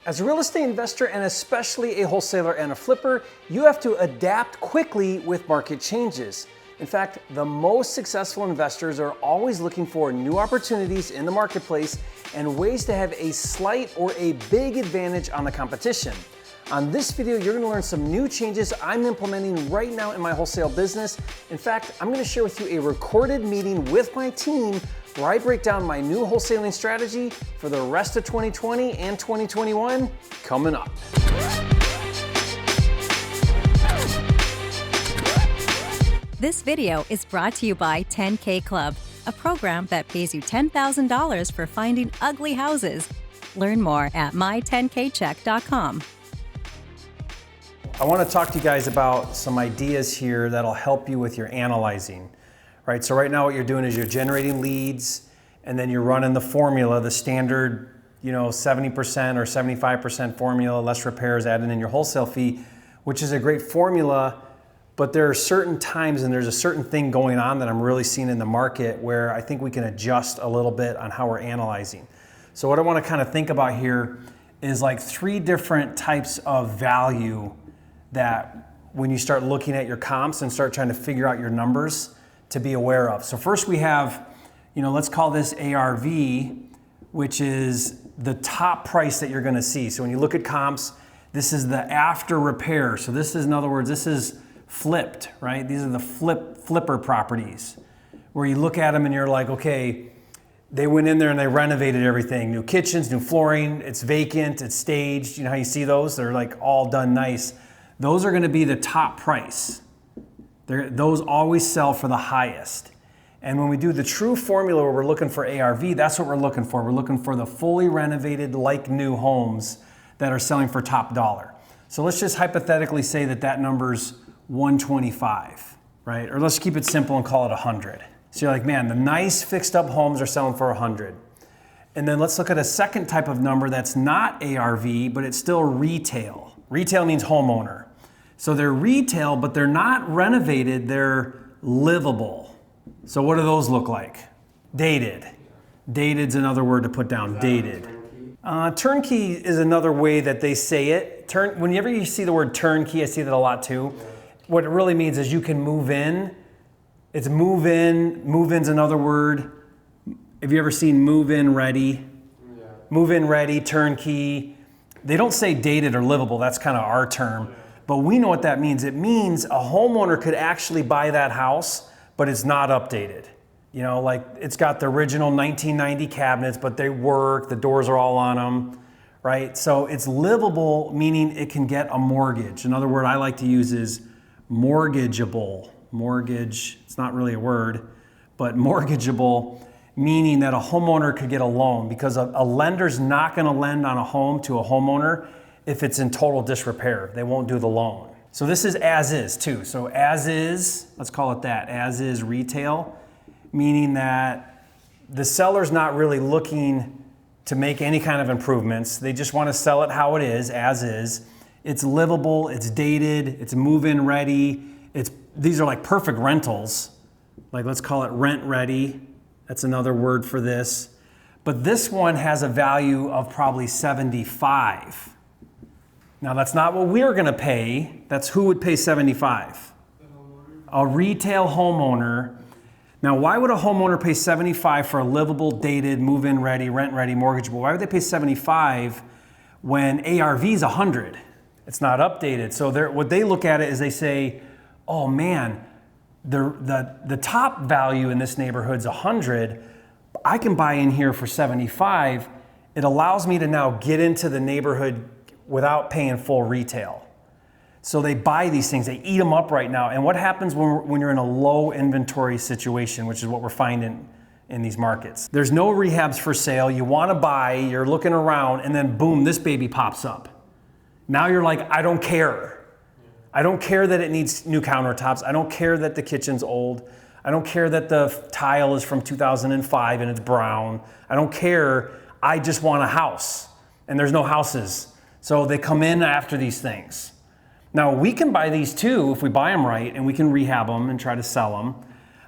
As a real estate investor and especially a wholesaler and a flipper, you have to adapt quickly with market changes. In fact, the most successful investors are always looking for new opportunities in the marketplace and ways to have a slight or a big advantage on the competition. On this video, you're going to learn some new changes I'm implementing right now in my wholesale business. In fact, I'm going to share with you a recorded meeting with my team where I break down my new wholesaling strategy for the rest of 2020 and 2021 coming up. This video is brought to you by 10K Club, a program that pays you $10,000 for finding ugly houses. Learn more at my10kcheck.com. I want to talk to you guys about some ideas here that'll help you with your analyzing. Right, so right now what you're doing is you're generating leads and then you're running the formula, the standard, 70% or 75% formula, less repairs, adding in your wholesale fee, which is a great formula, but there are certain times and there's a certain thing going on that I'm really seeing in the market where I think we can adjust a little bit on how we're analyzing. So what I want to kind of think about here is like 3 different types of value that when you start looking at your comps and start trying to figure out your numbers to be aware of. So first we have, let's call this ARV, which is the top price that you're gonna see. So when you look at comps, this is the after repair. So this is, in other words, this is flipped, right? These are the flipper properties where you look at them and you're like, okay, they went in there and they renovated everything. New kitchens, new flooring, it's vacant, it's staged. You know how you see those? They're like all done nice. Those are gonna be the top price. Those always sell for the highest. And when we do the true formula where we're looking for ARV, that's what we're looking for. We're looking for the fully renovated, like new homes that are selling for top dollar. So let's just hypothetically say that number's 125, right? Or let's keep it simple and call it 100. So you're like, man, the nice fixed up homes are selling for 100. And then let's look at a second type of number that's not ARV, but it's still retail. Retail means homeowner. So they're retail, but they're not renovated, they're livable. So what do those look like? Dated. Dated's another word to put down, dated. Turnkey is another way that they say it. Whenever you see the word turnkey, I see that a lot too. What it really means is you can move in. It's move in. Move-in's another word. Have you ever seen move-in ready? Yeah. Move-in ready, turnkey. They don't say dated or livable, that's kind of our term. But we know what that means. It means a homeowner could actually buy that house, but it's not updated. Like it's got the original 1990 cabinets, but they work, the doors are all on them, right? So it's livable, meaning it can get a mortgage. Another word I like to use is mortgageable. Mortgage, it's not really a word, but mortgageable, meaning that a homeowner could get a loan because a lender's not gonna lend on a home to a homeowner if it's in total disrepair. They won't do the loan. So this is as is too. So as is, let's call it that, as is retail, meaning that the seller's not really looking to make any kind of improvements. They just want to sell it how it is, as is. It's livable, it's dated, it's move-in ready. These are like perfect rentals. Like let's call it rent ready. That's another word for this. But this one has a value of probably 75. Now that's not what we're gonna pay. That's who would pay 75? A retail homeowner. Now why would a homeowner pay 75 for a livable, dated, move-in ready, rent ready, mortgageable? Why would they pay 75 when ARV is 100? It's not updated. So what they look at it is they say, oh man, the top value in this neighborhood is 100. I can buy in here for 75. It allows me to now get into the neighborhood without paying full retail. So they buy these things, they eat them up right now. And what happens when you're in a low inventory situation, which is what we're finding in these markets? There's no rehabs for sale, you wanna buy, you're looking around, and then boom, this baby pops up. Now you're like, I don't care. I don't care that it needs new countertops. I don't care that the kitchen's old. I don't care that the tile is from 2005 and it's brown. I don't care, I just want a house. And there's no houses. So they come in after these things. Now we can buy these too if we buy them right and we can rehab them and try to sell them,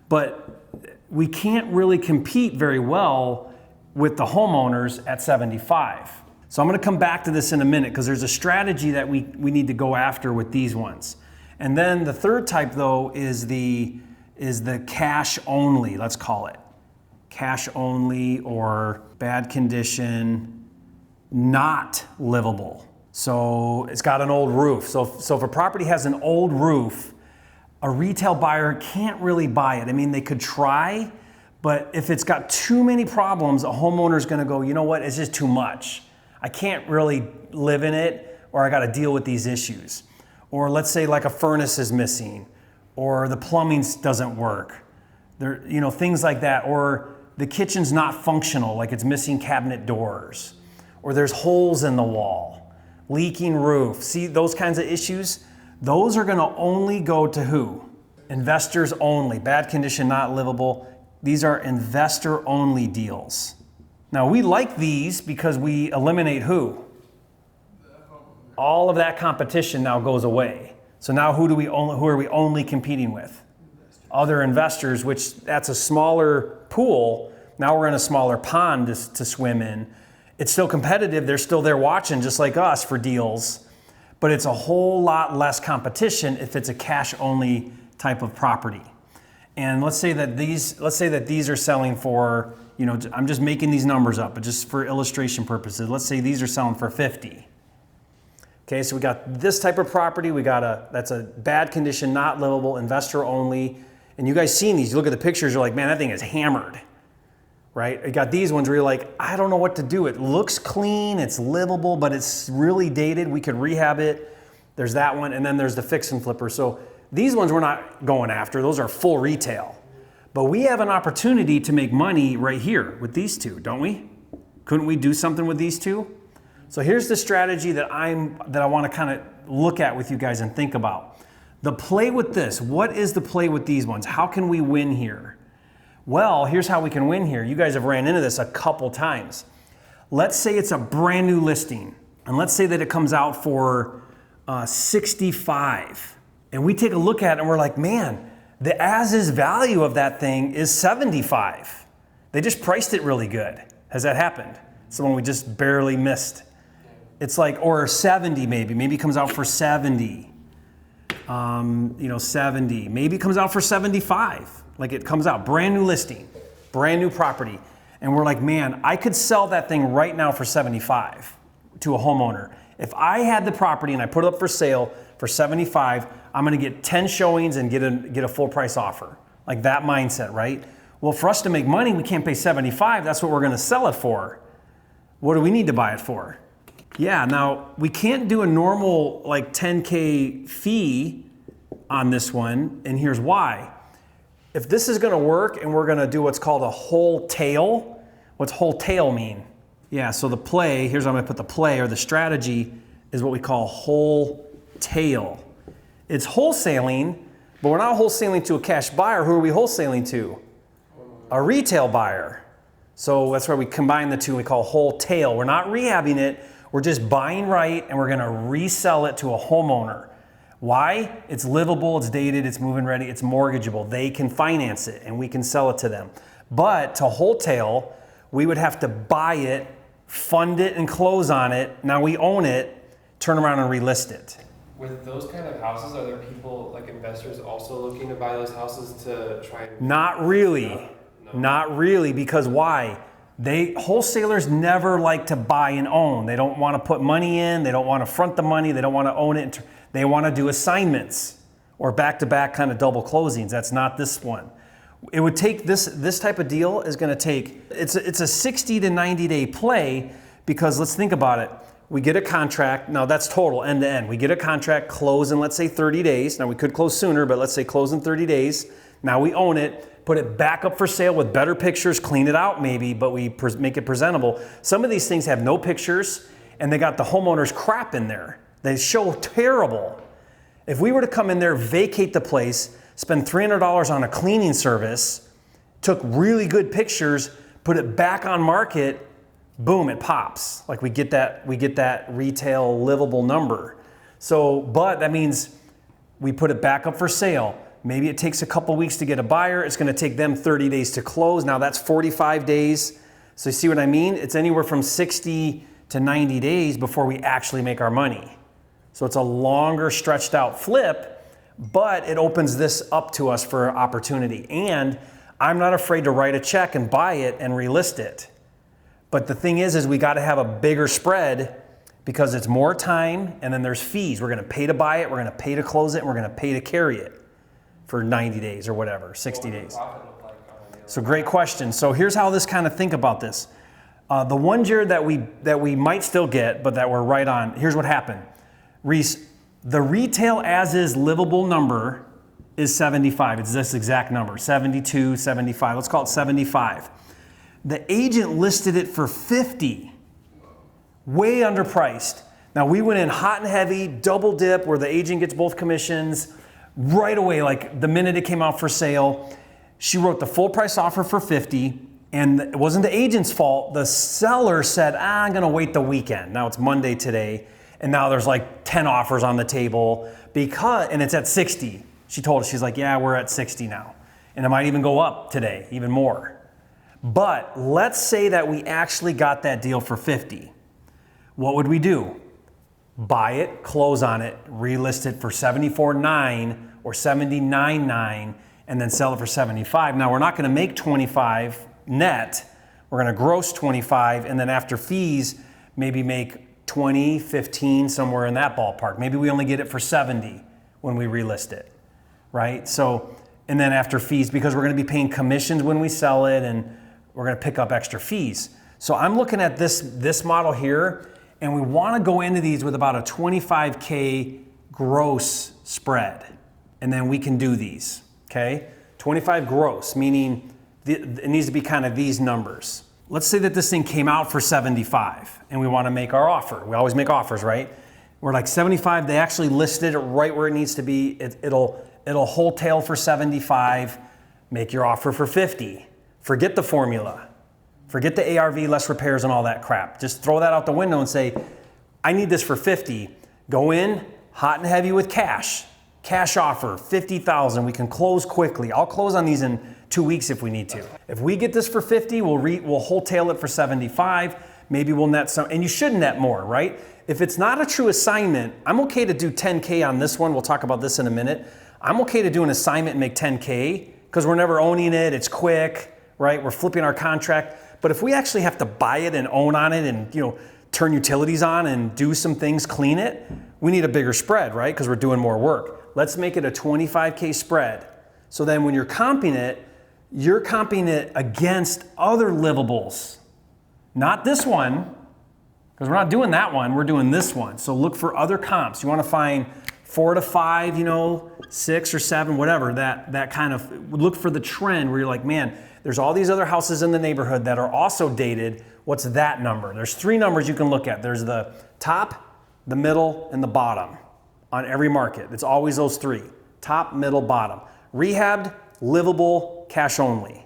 but we can't really compete very well with the homeowners at 75. So I'm going to come back to this in a minute because there's a strategy that we need to go after with these ones. And then the third type though is the cash only, let's call it. Cash only or bad condition, not livable. So it's got an old roof. So if a property has an old roof, a retail buyer can't really buy it. I mean, they could try, but if it's got too many problems, a homeowner's gonna go, you know what, it's just too much. I can't really live in it, or I gotta deal with these issues. Or let's say like a furnace is missing, or the plumbing doesn't work. There, you know, things like that. Or the kitchen's not functional, like it's missing cabinet doors. Or there's holes in the wall, leaking roof. See, those kinds of issues, those are gonna only go to who? Investors only, bad condition, not livable. These are investor only deals. Now we like these because we eliminate who? All of that competition now goes away. So now who are we only competing with? Other investors, which that's a smaller pool. Now we're in a smaller pond to swim in. It's still competitive. They're still there watching just like us for deals, but it's a whole lot less competition if it's a cash only type of property. And let's say that these are selling for, you know, I'm just making these numbers up, but just for illustration purposes, let's say these are selling for 50. Okay, so we got this type of property, that's a bad condition, not livable, investor only. And you guys seen these, you look at the pictures, you're like, man, that thing is hammered, right? You got these ones where you're like, I don't know what to do. It looks clean, it's livable, but it's really dated. We could rehab it. There's that one, and then there's the fix and flipper. So these ones we're not going after, those are full retail. But we have an opportunity to make money right here with these two, don't we? Couldn't we do something with these two? So here's the strategy that I want to kind of look at with you guys and think about. The play with this, what is the play with these ones? How can we win here? Well, here's how we can win here. You guys have ran into this a couple times. Let's say it's a brand new listing, and let's say that it comes out for 65. And we take a look at it and we're like, man, the as-is value of that thing is 75. They just priced it really good. Has that happened? It's the one we just barely missed. It's like, or 70 maybe it comes out for 70. 70. Maybe it comes out for 75. Like it comes out, brand new listing, brand new property. And we're like, man, I could sell that thing right now for 75 to a homeowner. If I had the property and I put it up for sale for 75, I'm gonna get 10 showings and get a full price offer. Like that mindset, right? Well, for us to make money, we can't pay 75. That's what we're gonna sell it for. What do we need to buy it for? Yeah, now we can't do a normal like 10K fee on this one, and here's why. If this is gonna work and we're gonna do what's called a wholesale, what's wholesale mean? Yeah, so the play, here's how I'm gonna put the play or the strategy is what we call wholesale. It's wholesaling, but we're not wholesaling to a cash buyer. Who are we wholesaling to? A retail buyer. So that's why we combine the two and we call wholesale. We're not rehabbing it, we're just buying right and we're gonna resell it to a homeowner. Why? It's livable, it's dated, it's move-in ready, it's mortgageable. They can finance it and we can sell it to them. But to wholesale, we would have to buy it, fund it and close on it. Now we own it, turn around and relist it. With those kind of houses, are there people, like investors, also looking to buy those houses to try and... Not really. No. Not really, because why? Wholesalers never like to buy and own. They don't want to put money in, they don't want to front the money, they don't want to own it. They want to do assignments or back-to-back kind of double closings. That's not this one. It would take this type of deal is going to take, it's a 60 to 90 day play, because let's think about it. We get a contract, now that's total end to end. We get a contract, close in let's say 30 days. Now we could close sooner, but let's say close in 30 days. Now we own it, put it back up for sale with better pictures, clean it out maybe, but we make it presentable. Some of these things have no pictures and they got the homeowner's crap in there. They show terrible. If we were to come in there, vacate the place, spend $300 on a cleaning service, took really good pictures, put it back on market, boom, it pops. Like we get that retail livable number. So, but that means we put it back up for sale. Maybe it takes a couple weeks to get a buyer. It's gonna take them 30 days to close. Now that's 45 days. So you see what I mean? It's anywhere from 60 to 90 days before we actually make our money. So it's a longer stretched out flip, but it opens this up to us for opportunity. And I'm not afraid to write a check and buy it and relist it. But the thing is we got to have a bigger spread because it's more time and then there's fees. We're going to pay to buy it, we're going to pay to close it, and we're going to pay to carry it for 90 days or whatever, 60 days. So great question. So here's how this kind of think about this. The one, Jared, that we might still get, but that we're right on, here's what happened. Reese, the retail as is livable number is 75. It's this exact number, 72, 75. Let's call it 75. The agent listed it for 50, way underpriced. Now we went in hot and heavy, double dip, where the agent gets both commissions right away, like the minute it came out for sale. She wrote the full price offer for 50, and it wasn't the agent's fault. The seller said, I'm gonna wait the weekend. Now it's Monday today, and now there's like 10 offers on the table and it's at 60. She told us, she's like, yeah, we're at 60 now. And it might even go up today, even more. But let's say that we actually got that deal for 50. What would we do? Buy it, close on it, relist it for 74.9 or 79.9, and then sell it for 75. Now we're not gonna make 25 net, we're gonna gross 25, and then after fees, maybe make 20, 15, somewhere in that ballpark. Maybe we only get it for 70 when we relist it, right? So, and then after fees, because we're gonna be paying commissions when we sell it, and we're gonna pick up extra fees. So I'm looking at this model here, and we wanna go into these with about a 25K gross spread. And then we can do these, okay? 25 gross, meaning it needs to be kind of these numbers. Let's say that this thing came out for 75 and we wanna make our offer. We always make offers, right? We're like 75, they actually listed it right where it needs to be. It'll wholesale for 75, make your offer for 50. Forget the formula. Forget the ARV, less repairs and all that crap. Just throw that out the window and say, I need this for 50. Go in, hot and heavy with cash. Cash offer, 50,000, we can close quickly. I'll close on these in 2 weeks if we need to. If we get this for 50, we'll wholesale it for 75. Maybe we'll net some, and you should net more, right? If it's not a true assignment, I'm okay to do 10K on this one. We'll talk about this in a minute. I'm okay to do an assignment and make 10K because we're never owning it. It's quick, right? We're flipping our contract. But if we actually have to buy it and own on it and turn utilities on and do some things, clean it, we need a bigger spread, right? Because we're doing more work. Let's make it a 25K spread. So then when you're comping it, you're comping it against other livables. Not this one, because we're not doing that one, we're doing this one. So look for other comps. You want to find 4 to 5, 6 or 7, whatever, that kind of, look for the trend where you're like, man, there's all these other houses in the neighborhood that are also dated. What's that number? There's 3 numbers you can look at. There's the top, the middle, and the bottom on every market. It's always those 3, top, middle, bottom. Rehabbed, livable, cash only.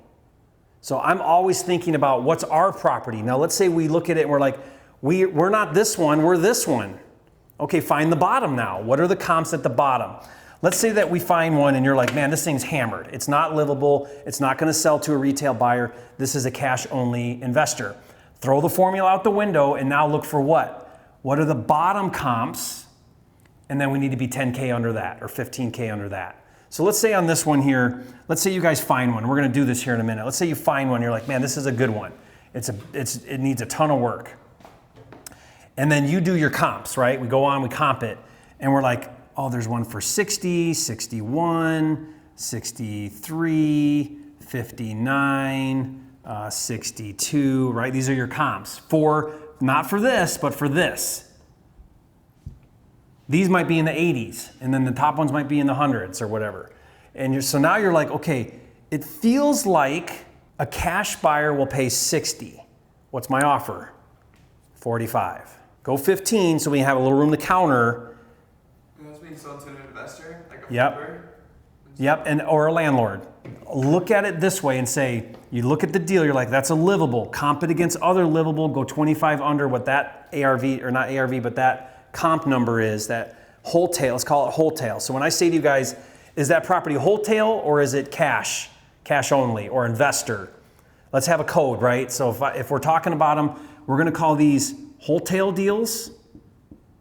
So I'm always thinking about what's our property. Now let's say we look at it and we're like, we're not this one, we're this one. Okay, find the bottom now. What are the comps at the bottom? Let's say that we find one and you're like, man, this thing's hammered. It's not livable. It's not gonna sell to a retail buyer. This is a cash only investor. Throw the formula out the window and now look for what? What are the bottom comps? And then we need to be 10K under that or 15K under that. So let's say on this one here, let's say you guys find one. We're gonna do this here in a minute. Let's say you find one, you're like, man, this is a good one. It needs a ton of work. And then you do your comps, right? We go on, we comp it, and we're like, oh, there's one for 60, 61, 63, 59, 62, right? These are your comps not for this, but for this. These might be in the 80s, and then the top ones might be in the hundreds or whatever. And so now you're like, okay, it feels like a cash buyer will pay 60. What's my offer? 45. Go 15 so we have a little room to counter. That's being sold to an investor, like a flipper? Yep, or a landlord. Look at it this way and say, you look at the deal, you're like, that's a livable. Comp it against other livable, go 25 under what that ARV, or not ARV, but that comp number is, that wholesale, let's call it wholesale. So when I say to you guys, is that property wholesale or is it cash only, or investor? Let's have a code, right? So if we're talking about them, we're gonna call these Wholesale deals,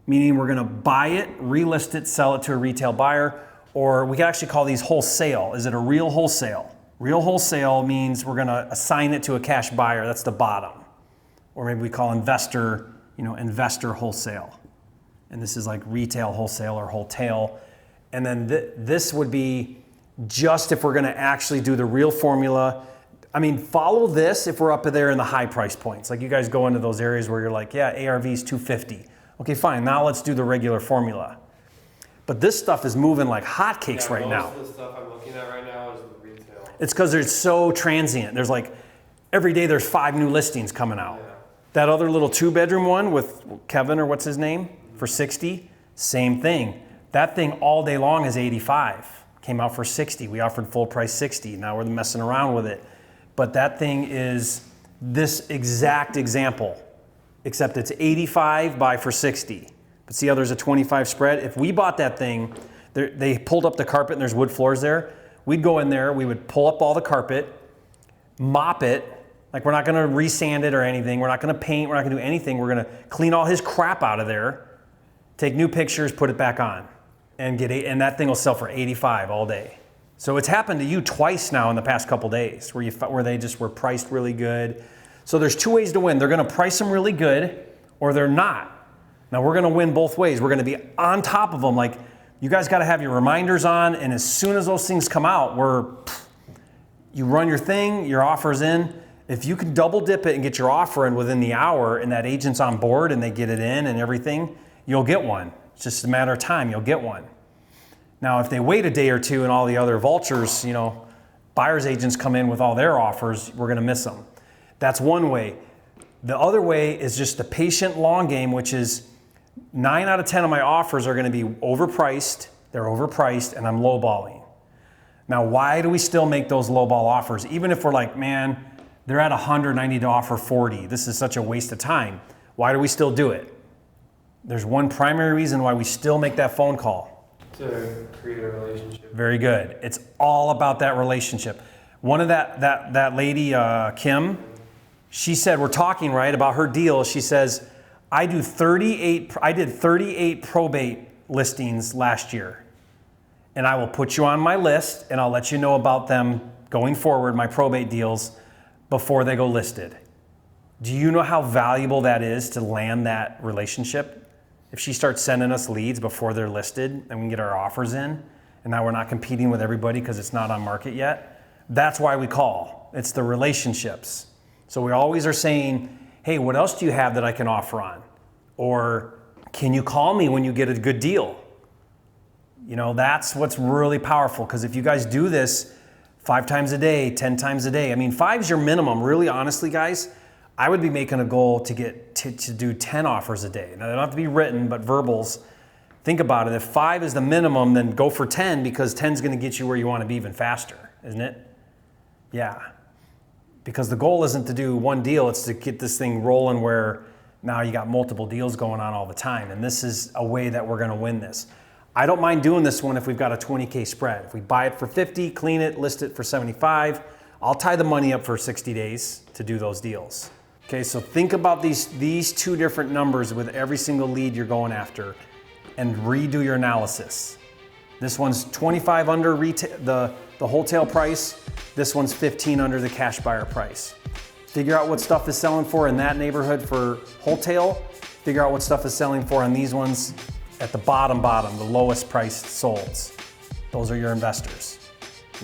meaning we're gonna buy it, relist it, sell it to a retail buyer, or we can actually call these wholesale. Is it a real wholesale? Real wholesale means we're gonna assign it to a cash buyer, that's the bottom. Or maybe we call investor, investor wholesale. And this is like retail wholesale or wholesale. And then this would be just if we're gonna actually do the real formula. I mean, follow this if we're up there in the high price points. Like you guys go into those areas where you're like, yeah, ARV is 250. Okay, fine, now let's do the regular formula. But this stuff is moving like hotcakes right now. Most of the stuff I'm looking at right now is the retail. It's because it's so transient. There's like, every day there's 5 new listings coming out. Yeah. That other little 2-bedroom one with Kevin or what's his name for 60, same thing. That thing all day long is 85. Came out for 60. We offered full price 60. Now we're messing around with it. But that thing is this exact example, except it's 85, buy for 60. But see how there's a 25 spread? If we bought that thing, they pulled up the carpet and there's wood floors there. We'd go in there, we would pull up all the carpet, mop it. Like we're not gonna resand it or anything. We're not gonna paint, we're not gonna do anything. We're gonna clean all his crap out of there, take new pictures, put it back on, and and that thing will sell for 85 all day. So it's happened to you twice now in the past couple days where they just were priced really good. So there's 2 ways to win. They're gonna price them really good or they're not. Now we're gonna win both ways. We're gonna be on top of them. Like you guys gotta have your reminders on, and as soon as those things come out, you run your thing, your offer's in. If you can double dip it and get your offer in within the hour and that agent's on board and they get it in and everything, you'll get one. It's just a matter of time, you'll get one. Now, if they wait a day or two and all the other vultures, buyer's agents come in with all their offers, we're gonna miss them. That's one way. The other way is just the patient long game, which is 9 out of 10 of my offers are gonna be overpriced, they're overpriced, and I'm lowballing. Now, why do we still make those lowball offers? Even if we're like, man, they're at 100 and I need to offer 40. This is such a waste of time. Why do we still do it? There's one primary reason why we still make that phone call. To create a relationship. Very good. It's all about that relationship. One of that lady, Kim, she said, we're talking right about her deal. She says, I did 38 probate listings last year. And I will put you on my list and I'll let you know about them going forward, my probate deals, before they go listed. Do you know how valuable that is to land that relationship? If she starts sending us leads before they're listed and we can get our offers in, and now we're not competing with everybody because it's not on market yet, that's why we call. It's the relationships. So we always are saying, hey, what else do you have that I can offer on? Or can you call me when you get a good deal? That's what's really powerful, because if you guys do this 5 times a day, 10 times a day, I mean, 5's your minimum. Really, honestly, guys, I would be making a goal to get to do 10 offers a day. Now, they don't have to be written, but verbals. Think about it. If 5 is the minimum, then go for 10, because 10 is going to get you where you want to be even faster, isn't it? Yeah. Because the goal isn't to do one deal, it's to get this thing rolling where now you got multiple deals going on all the time. And this is a way that we're going to win this. I don't mind doing this one if we've got a 20K spread. If we buy it for 50, clean it, list it for 75, I'll tie the money up for 60 days to do those deals. Okay, so think about these 2 different numbers with every single lead you're going after and redo your analysis. This one's 25 under the wholesale price. This one's 15 under the cash buyer price. Figure out what stuff is selling for in that neighborhood for wholesale. Figure out what stuff is selling for on these ones at the bottom, the lowest priced solds. Those are your investors.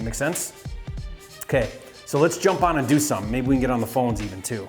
Make sense? Okay, so let's jump on and do some. Maybe we can get on the phones even too.